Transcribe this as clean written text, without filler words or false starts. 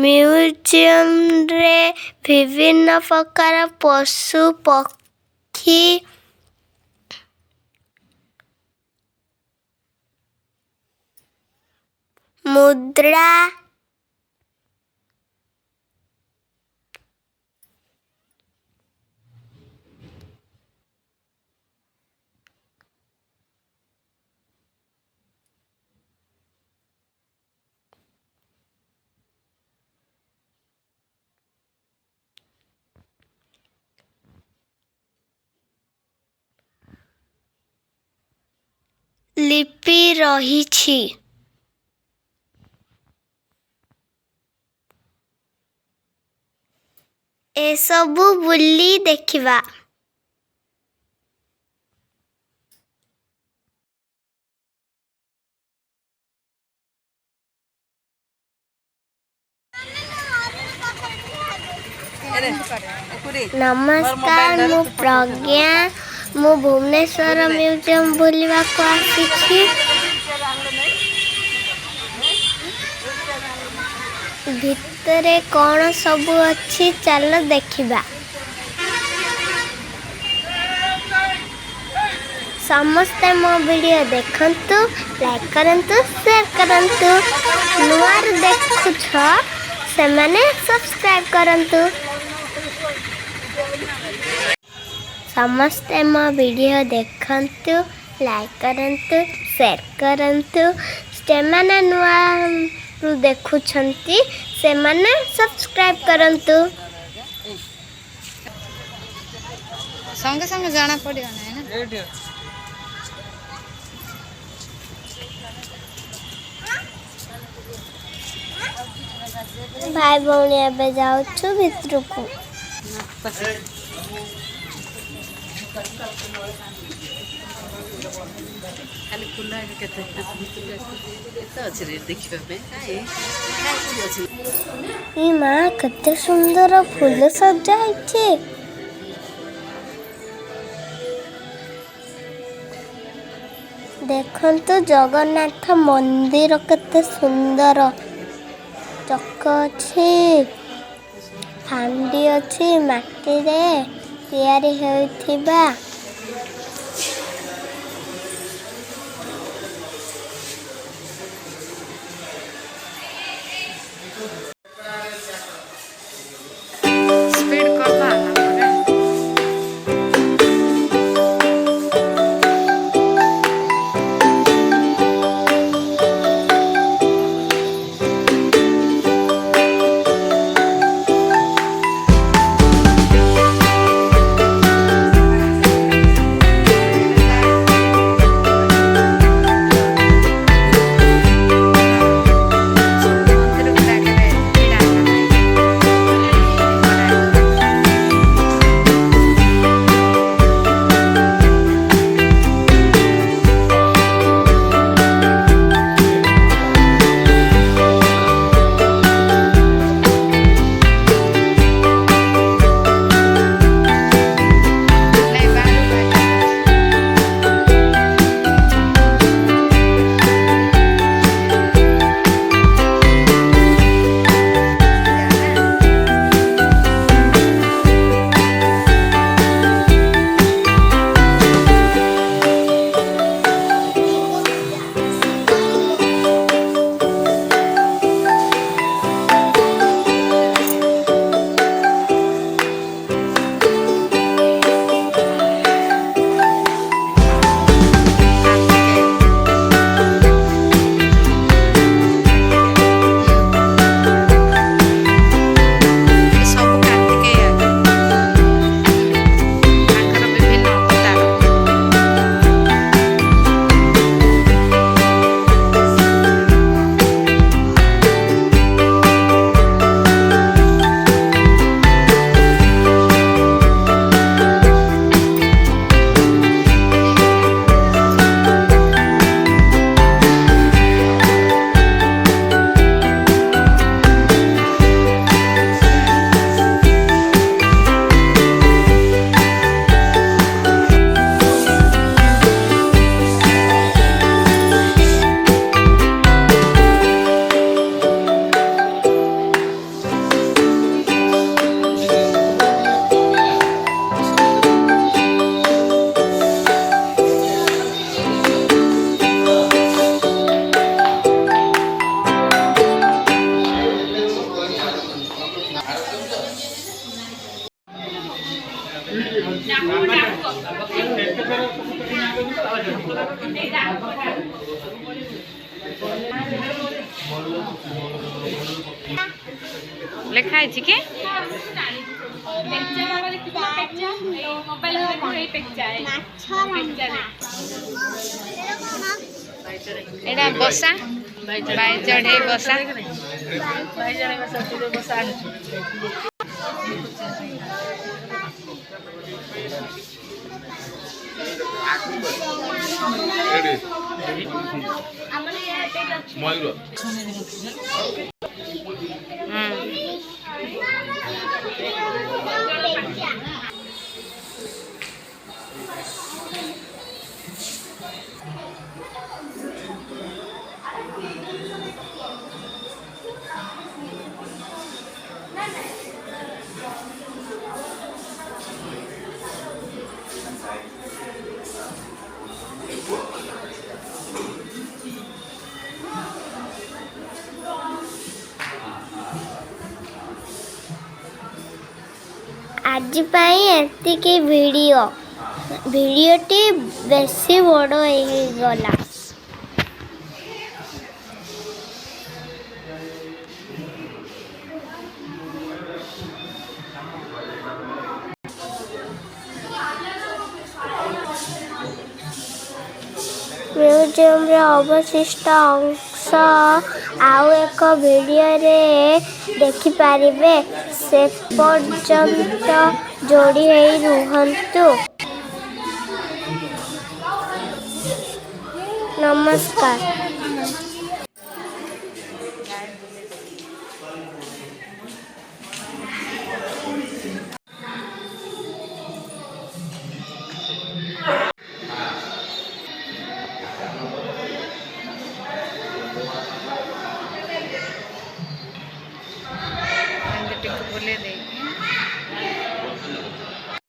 Museum रे विभिन्न प्रकार पशु पक्षी मुद्रा लिपि रहिछि। ए सबु बुली देखिबा। नमस्कार मु प्रज्ञा मु भुवनेश्वर म्यूजियम बुलिबा को आसीछि। भितरे कौन सबु अच्छी चल देखिबा। समस्ते मो वीडियो देखंतु लाइक करंतु शेयर करंतु नुआर देखुछ से माने सब्सक्राइब करंतु। समस्ते मो वीडियो देखंतु लाइक करंतु शेयर करंतु से माने नुआ देखुछंती से माने सब्सक्राइब करंतु। संगे संगे जाना पड़ियो ना भाई भौणी एबे जाउछु भितरकू। खाली खुला है केते केते अछि रे देखिबा पे काई काई अछि। ई मां कते सुंदर फूल सजाइछे। देखंतु जगन्नाथ मंदिर कते सुंदर चक अछि हांडी अछि माटी रे तैयारी होइथिबा। स्पीड करबा ଲେଖା ହେଇଛି କି? ଏଇଟା ବସା ବାଇ ଚଢ଼େଇ ବସା। आज एतिकी वीडियोटी बेसी बड़ हो गला। म्यूजियम रे अवशिष्ट अंश आउ एक वीडियो रे देखि पारिबे। से पर्यंत जोड़ी हेई रुहंतु। नमस्कार।